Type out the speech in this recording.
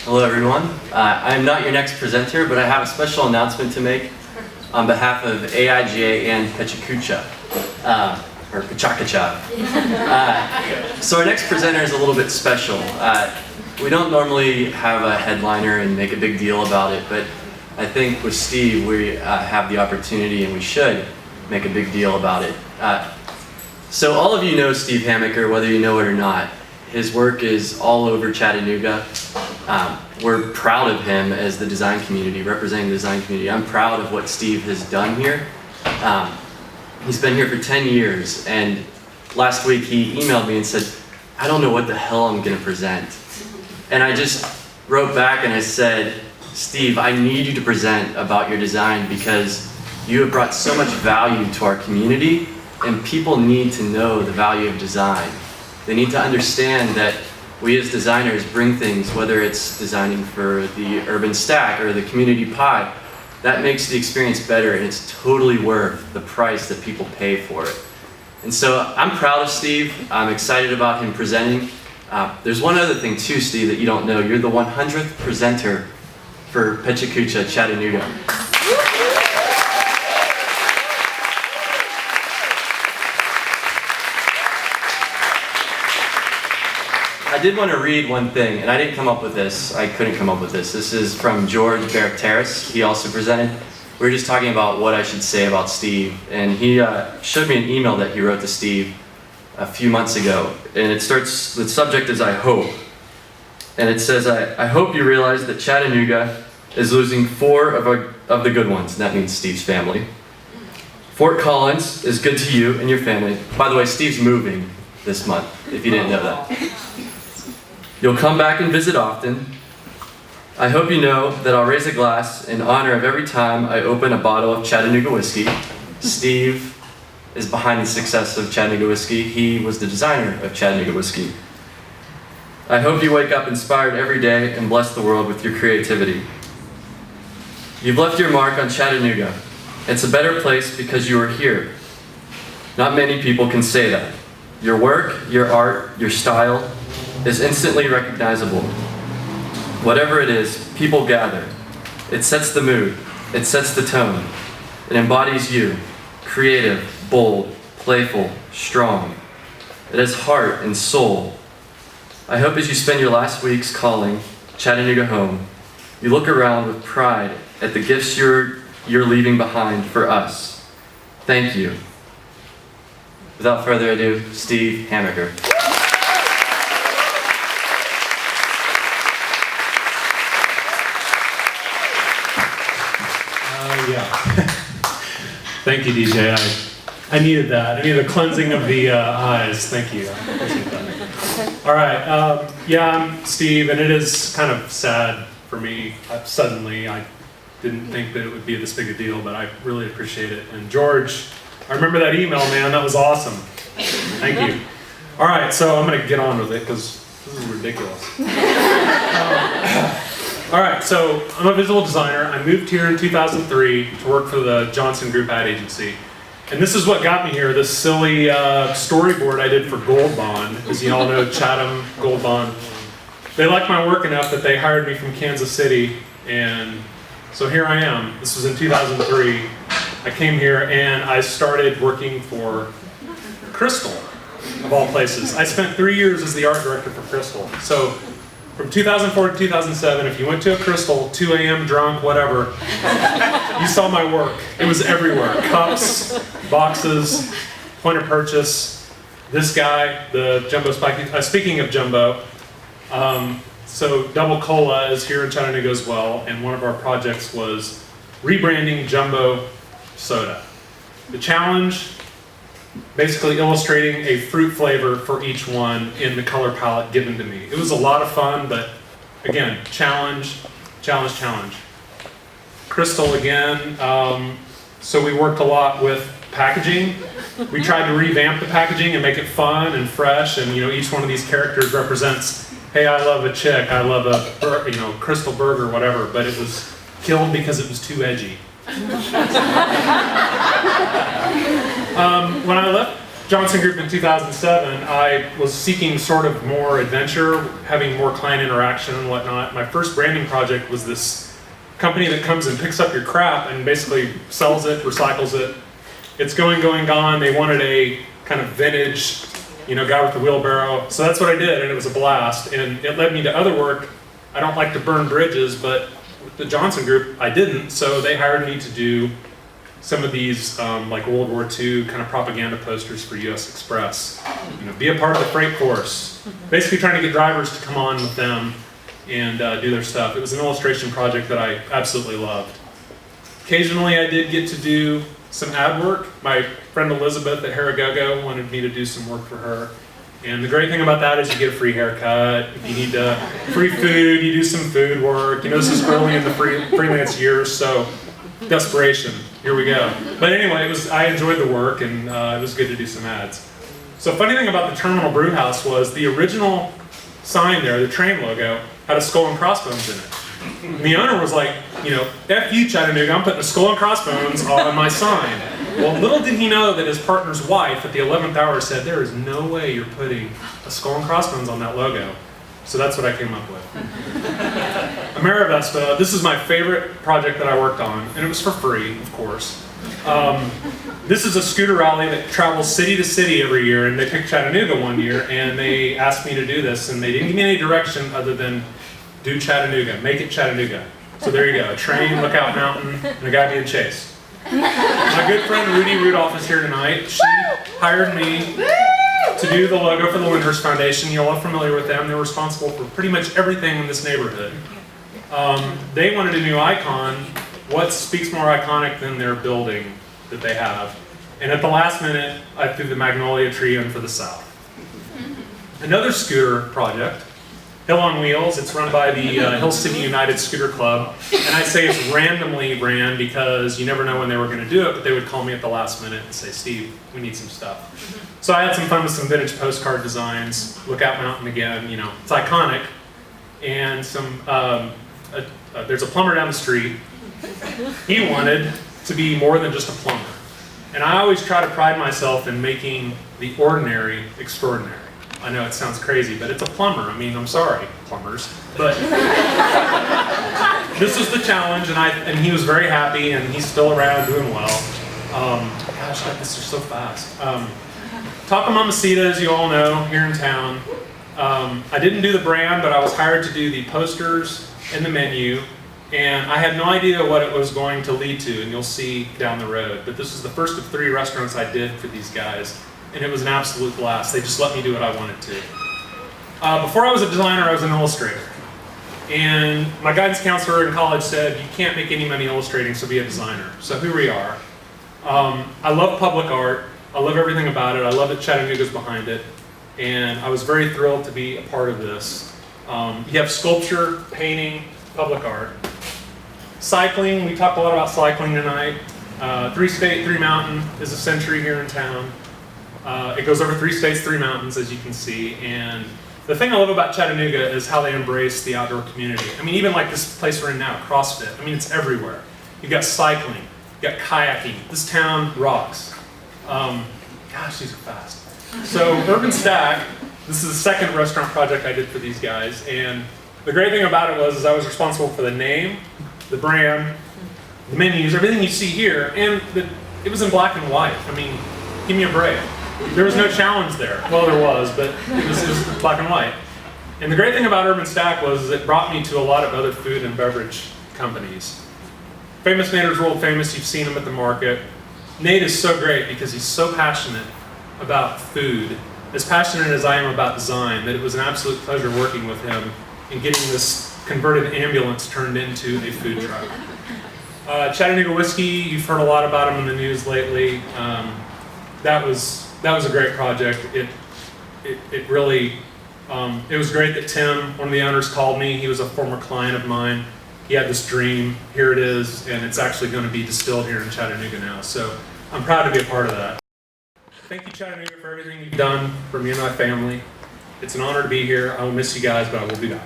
Hello everyone. I'm not your next presenter, but I have a special announcement to make on behalf of AIGA and PechaKucha, or PechaKucha. So our next presenter is a little bit special. We don't normally have a headliner and make a big deal about it, but I think with Steve we have the opportunity and we should make a big deal about it. So all of you know Steve Hamaker, whether you know it or not. His work is all over Chattanooga. We're proud of him as the design community, representing the design community. I'm proud of what Steve has done here. He's been here for 10 years, and last week he emailed me and said, I don't know what the hell I'm gonna present. And I just wrote back and I said, Steve, I need you to present about your design because you have brought so much value to our community, and people need to know the value of design. They need to understand that we as designers bring things, whether it's designing for the urban stack or the community pie, that makes the experience better, and it's totally worth the price that people pay for it. And so I'm proud of Steve. I'm excited about him presenting. There's one other thing too, Steve, that you don't know. You're the 100th presenter for PechaKucha Chattanooga. I did want to read one thing, and I didn't come up with this. I couldn't come up with this. This is from George Barrett-Terrace. He also presented. We were just talking about what I should say about Steve, and he showed me an email that he wrote to Steve a few months ago, and it starts, the subject is I hope. And it says, I hope you realize that Chattanooga is losing 4 of the good ones, and that means Steve's family. Fort Collins is good to you and your family. By the way, Steve's moving this month, if you didn't know that. You'll come back and visit often. I hope you know that I'll raise a glass in honor of every time I open a bottle of Chattanooga whiskey. Steve is behind the success of Chattanooga whiskey. He was the designer of Chattanooga whiskey. I hope you wake up inspired every day and bless the world with your creativity. You've left your mark on Chattanooga. It's a better place because you are here. Not many people can say that. Your work, your art, your style is instantly recognizable. Whatever it is, people gather. It sets the mood. It sets the tone. It embodies you. Creative, bold, playful, strong. It has heart and soul. I hope as you spend your last weeks calling Chattanooga home, you look around with pride at the gifts you're leaving behind for us. Thank you. Without further ado, Steve Hamaker. Yeah. Thank you, DJ. I needed that. I needed a cleansing of the eyes. Thank you. I appreciate that. All right. Yeah, I'm Steve, and it is kind of sad for me. Suddenly, I didn't think that it would be this big a deal, but I really appreciate it. And George, I remember that email, man. That was awesome. Thank you. All right, so I'm going to get on with it because this is ridiculous. All right, so I'm a visual designer. I moved here in 2003 to work for the Johnson Group ad agency. And this is what got me here, this silly storyboard I did for Gold Bond. As you all know, Chatham, Gold Bond. They liked my work enough that they hired me from Kansas City. And so here I am. This was in 2003. I came here and I started working for Crystal, of all places. I spent 3 years as the art director for Crystal. So from 2004 to 2007, if you went to a Crystal, 2 a.m., drunk, whatever, you saw my work. It was everywhere. Cups, boxes, point of purchase. This guy, the Jumbo Spiky, speaking of Jumbo, so Double Cola is here in Chattanooga as well, and one of our projects was rebranding Jumbo soda. The challenge, basically illustrating a fruit flavor for each one in the color palette given to me. It was a lot of fun, but again, challenge. Crystal again, so we worked a lot with packaging. We tried to revamp the packaging and make it fun and fresh, and each one of these characters represents, hey, I love a chick, I love a Crystal burger, whatever, but it was killed because it was too edgy. When I left Johnson Group in 2007, I was seeking sort of more adventure, having more client interaction and whatnot. My first branding project was this company that comes and picks up your crap and basically sells it, recycles it. It's going, gone. They wanted a kind of vintage, guy with the wheelbarrow. So that's what I did, and it was a blast. And it led me to other work. I don't like to burn bridges, but with the Johnson Group, I didn't. So they hired me to do some of these like World War II kind of propaganda posters for US Express. Be a part of the freight force. Basically trying to get drivers to come on with them and do their stuff. It was an illustration project that I absolutely loved. Occasionally I did get to do some ad work. My friend Elizabeth at Haragogo wanted me to do some work for her. And the great thing about that is you get a free haircut. If you need free food, you do some food work. This is early in the freelance years, so desperation. Here we go. But anyway, I enjoyed the work, and it was good to do some ads. So funny thing about the Terminal Brew House was the original sign there, the train logo, had a skull and crossbones in it. And the owner was like, F you, Chattanooga, I'm putting a skull and crossbones on my sign. Well, little did he know that his partner's wife at the 11th hour said, there is no way you're putting a skull and crossbones on that logo. So that's what I came up with. Amerivesta, this is my favorite project that I worked on, and it was for free, of course. This is a scooter rally that travels city to city every year, and they picked Chattanooga one year, and they asked me to do this, and they didn't give me any direction other than do Chattanooga, make it Chattanooga. So there you go, a train, lookout mountain, and a guy being chased. My good friend Rudy Rudolph is here tonight. She hired me to do the logo for the Lyndhurst Foundation. You're all familiar with them. They're responsible for pretty much everything in this neighborhood. They wanted a new icon. What speaks more iconic than their building that they have? And at the last minute, I threw the magnolia tree in for the south. Another scooter project, Hill on Wheels. It's run by the Hill City United Scooter Club. And I say it's randomly ran because you never know when they were going to do it, but they would call me at the last minute and say, Steve, we need some stuff. So I had some fun with some vintage postcard designs. Lookout Mountain again, it's iconic. And there's a plumber down the street. He wanted to be more than just a plumber. And I always try to pride myself in making the ordinary extraordinary. I know it sounds crazy, but it's a plumber. I'm sorry, plumbers. But this was the challenge, and he was very happy, and he's still around doing well. Gosh, this is so fast. Taco Mamacita, as you all know, here in town. I didn't do the brand, but I was hired to do the posters and the menu, and I had no idea what it was going to lead to, and you'll see down the road. But this is the first of 3 restaurants I did for these guys. And it was an absolute blast. They just let me do what I wanted to. Before I was a designer, I was an illustrator. And my guidance counselor in college said, you can't make any money illustrating, so be a designer. So here we are. I love public art. I love everything about it. I love that Chattanooga's behind it. And I was very thrilled to be a part of this. You have sculpture, painting, public art. Cycling, we talked a lot about cycling tonight. 3 State, 3 Mountain is a century here in town. It goes over 3 states, 3 mountains, as you can see. And the thing I love about Chattanooga is how they embrace the outdoor community. Even like this place we're in now, CrossFit. It's everywhere. You've got cycling, you've got kayaking. This town rocks. Gosh, these are fast. So Urban Stack, this is the second restaurant project I did for these guys. And the great thing about it was I was responsible for the name, the brand, the menus, everything you see here. And it was in black and white. Give me a break. There was no challenge there. Well, there was, but it was black and white. And the great thing about Urban Stack was it brought me to a lot of other food and beverage companies. Famous Nader's World Famous, you've seen him at the market. Nate is so great because he's so passionate about food, as passionate as I am about design, that it was an absolute pleasure working with him and getting this converted ambulance turned into a food truck. Chattanooga Whiskey, you've heard a lot about him in the news lately. That was a great project. It really, it was great that Tim, one of the owners, called me. He was a former client of mine. He had this dream. Here it is, and it's actually going to be distilled here in Chattanooga now. So I'm proud to be a part of that. Thank you, Chattanooga, for everything you've done for me and my family. It's an honor to be here. I will miss you guys, but I will be back.